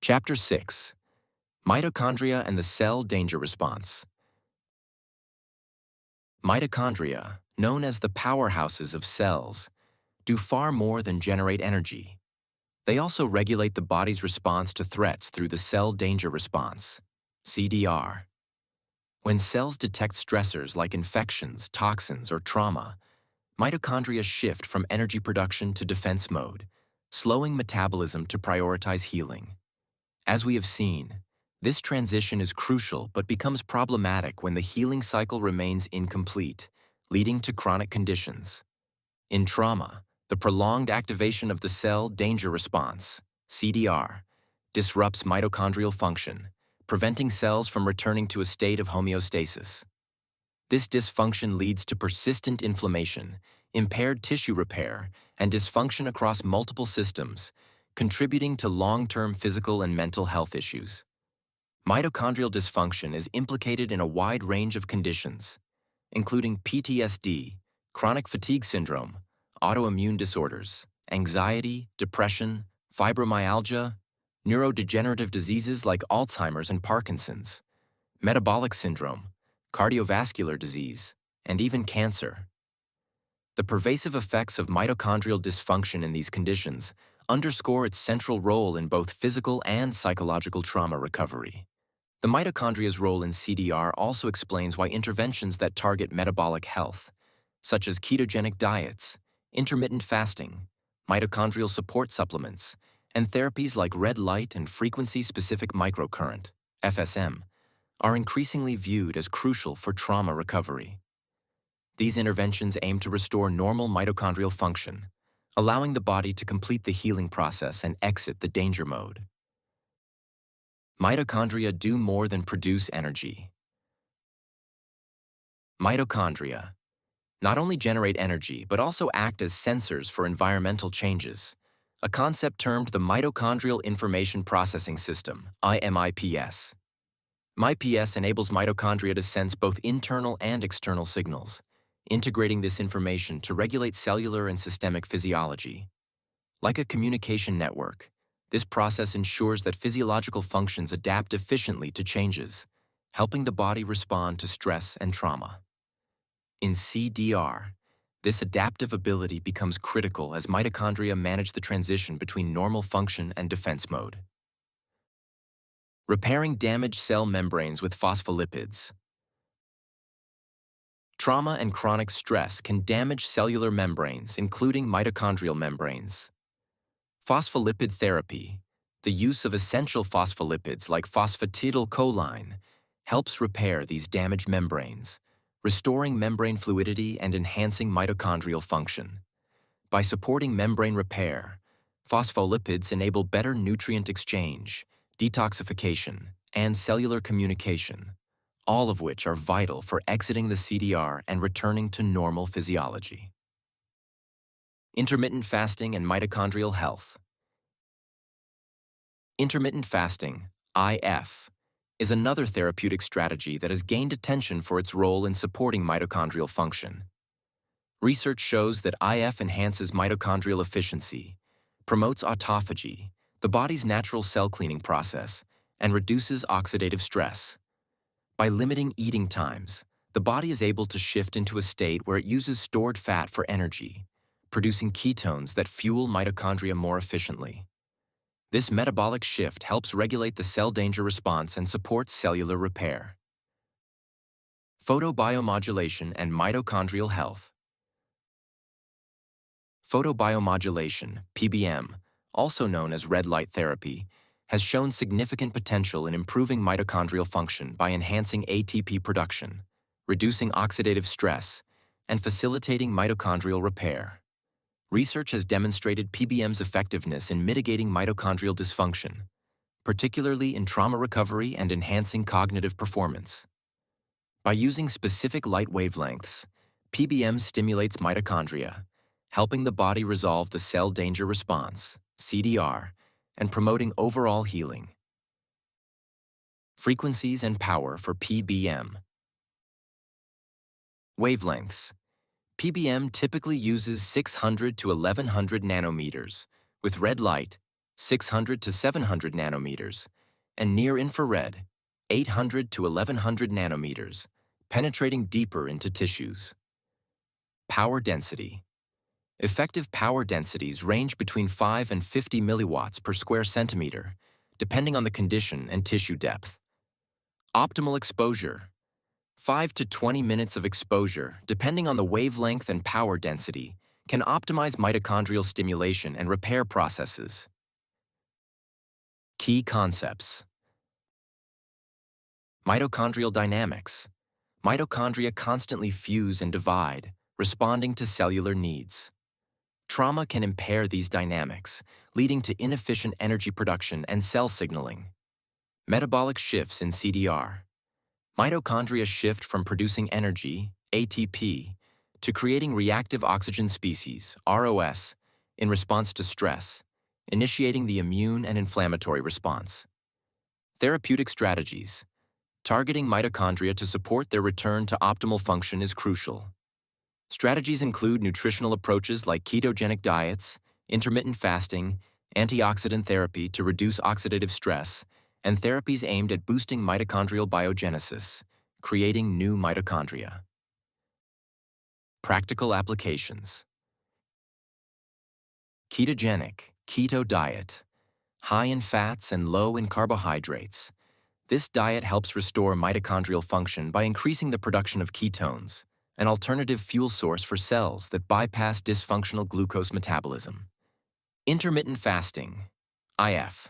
Chapter 6: Mitochondria and the Cell Danger Response. Mitochondria, known as the powerhouses of cells, do far more than generate energy. They also regulate the body's response to threats through the Cell Danger Response, CDR. When cells detect stressors like infections, toxins, or trauma, mitochondria shift from energy production to defense mode, slowing metabolism to prioritize healing. As we have seen, this transition is crucial but becomes problematic when the healing cycle remains incomplete, leading to chronic conditions. In trauma, the prolonged activation of the Cell Danger Response, CDR, disrupts mitochondrial function, preventing cells from returning to a state of homeostasis. This dysfunction leads to persistent inflammation, impaired tissue repair, and dysfunction across multiple systems, contributing to long-term physical and mental health issues. Mitochondrial dysfunction is implicated in a wide range of conditions, including PTSD, chronic fatigue syndrome, autoimmune disorders, anxiety, depression, fibromyalgia, neurodegenerative diseases like Alzheimer's and Parkinson's, metabolic syndrome, cardiovascular disease, and even cancer. The pervasive effects of mitochondrial dysfunction in these conditions underscore its central role in both physical and psychological trauma recovery. The mitochondria's role in CDR also explains why interventions that target metabolic health, such as ketogenic diets, intermittent fasting, mitochondrial support supplements, and therapies like red light and frequency-specific microcurrent, FSM, are increasingly viewed as crucial for trauma recovery. These interventions aim to restore normal mitochondrial function, allowing the body to complete the healing process and exit the danger mode. Mitochondria do more than produce energy. Mitochondria not only generate energy but also act as sensors for environmental changes, a concept termed the Mitochondrial Information Processing System, IMIPS. MIPS enables mitochondria to sense both internal and external signals, integrating this information to regulate cellular and systemic physiology. Like a communication network, this process ensures that physiological functions adapt efficiently to changes, helping the body respond to stress and trauma. In CDR, this adaptive ability becomes critical as mitochondria manage the transition between normal function and defense mode. Repairing damaged cell membranes with phospholipids. Trauma and chronic stress can damage cellular membranes, including mitochondrial membranes. Phospholipid therapy, the use of essential phospholipids like phosphatidylcholine, helps repair these damaged membranes, restoring membrane fluidity and enhancing mitochondrial function. By supporting membrane repair, phospholipids enable better nutrient exchange, detoxification, and cellular communication, all of which are vital for exiting the CDR and returning to normal physiology. Intermittent fasting and mitochondrial health. Intermittent fasting, IF, is another therapeutic strategy that has gained attention for its role in supporting mitochondrial function. Research shows that IF enhances mitochondrial efficiency, promotes autophagy, the body's natural cell cleaning process, and reduces oxidative stress. By limiting eating times, the body is able to shift into a state where it uses stored fat for energy, producing ketones that fuel mitochondria more efficiently. This metabolic shift helps regulate the cell danger response and supports cellular repair. Photobiomodulation and mitochondrial health. Photobiomodulation, PBM, also known as red light therapy, has shown significant potential in improving mitochondrial function by enhancing ATP production, reducing oxidative stress, and facilitating mitochondrial repair. Research has demonstrated PBM's effectiveness in mitigating mitochondrial dysfunction, particularly in trauma recovery and enhancing cognitive performance. By using specific light wavelengths, PBM stimulates mitochondria, helping the body resolve the cell danger response, CDR, and promoting overall healing. Frequencies and power for PBM. Wavelengths. PBM typically uses 600 to 1100 nanometers, with red light 600 to 700 nanometers, and near-infrared, 800 to 1100 nanometers, penetrating deeper into tissues. Power density. Effective power densities range between 5 and 50 milliwatts per square centimeter, depending on the condition and tissue depth. Optimal exposure. 5 to 20 minutes of exposure, depending on the wavelength and power density, can optimize mitochondrial stimulation and repair processes. Key concepts. Mitochondrial dynamics. Mitochondria constantly fuse and divide, responding to cellular needs. Trauma can impair these dynamics, leading to inefficient energy production and cell signaling. Metabolic shifts in CDR. Mitochondria shift from producing energy, ATP, to creating reactive oxygen species, ROS, in response to stress, initiating the immune and inflammatory response. Therapeutic strategies. Targeting mitochondria to support their return to optimal function is crucial. Strategies include nutritional approaches like ketogenic diets, intermittent fasting, antioxidant therapy to reduce oxidative stress, and therapies aimed at boosting mitochondrial biogenesis, creating new mitochondria. Practical applications. Ketogenic, keto diet, high in fats and low in carbohydrates. This diet helps restore mitochondrial function by increasing the production of ketones, an alternative fuel source for cells that bypass dysfunctional glucose metabolism. Intermittent fasting, IF.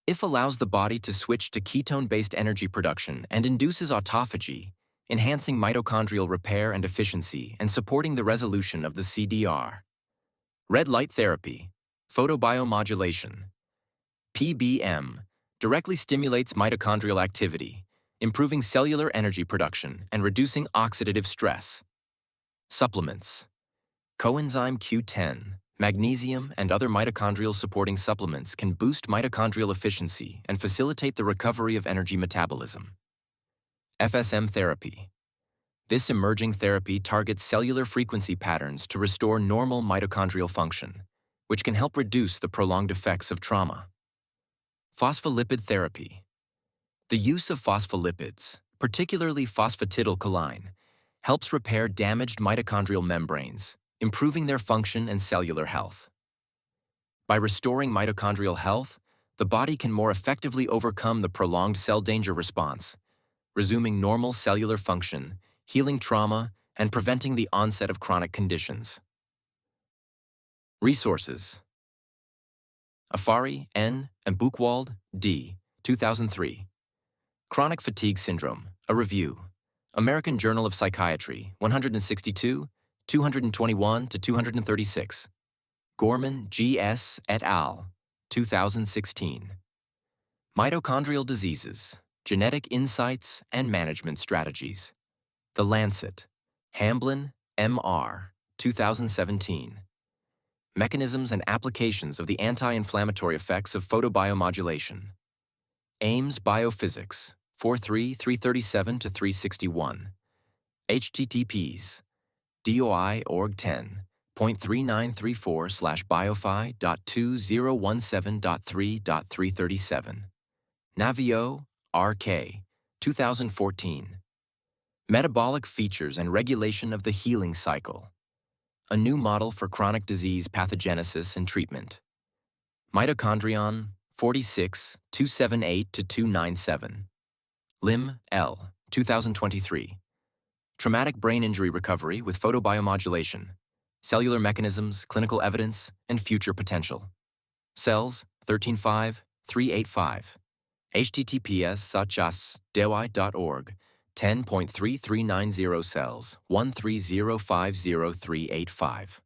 IF allows the body to switch to ketone-based energy production and induces autophagy, enhancing mitochondrial repair and efficiency and supporting the resolution of the CDR. Red light therapy, photobiomodulation. PBM directly stimulates mitochondrial activity, improving cellular energy production and reducing oxidative stress. Supplements. Coenzyme Q10, magnesium, and other mitochondrial supporting supplements can boost mitochondrial efficiency and facilitate the recovery of energy metabolism. FSM therapy. This emerging therapy targets cellular frequency patterns to restore normal mitochondrial function, which can help reduce the prolonged effects of trauma. Phospholipid therapy. The use of phospholipids, particularly phosphatidylcholine, helps repair damaged mitochondrial membranes, improving their function and cellular health. By restoring mitochondrial health, the body can more effectively overcome the prolonged cell danger response, resuming normal cellular function, healing trauma, and preventing the onset of chronic conditions. Resources. Afari, N., and Buchwald, D., 2003. Chronic Fatigue Syndrome, a Review. American Journal of Psychiatry, 162, 221 to 236. Gorman, G.S. et al., 2016. Mitochondrial Diseases, Genetic Insights and Management Strategies. The Lancet. Hamblin, M.R., 2017. Mechanisms and Applications of the Anti-Inflammatory Effects of Photobiomodulation. Ames Biophysics, 43337 to 361. https DOI org 10.3934/biophi.2017.3.337. Navio, R.K., 2014. Metabolic Features and Regulation of the Healing Cycle. A New Model for Chronic Disease Pathogenesis and Treatment. Mitochondrion, 46, 278 to 297. Lim, L., 2023. Traumatic Brain Injury Recovery with Photobiomodulation. Cellular Mechanisms, Clinical Evidence, and Future Potential. Cells, 135, 385. https://dewai.org, 10.3390 cells, 130503885.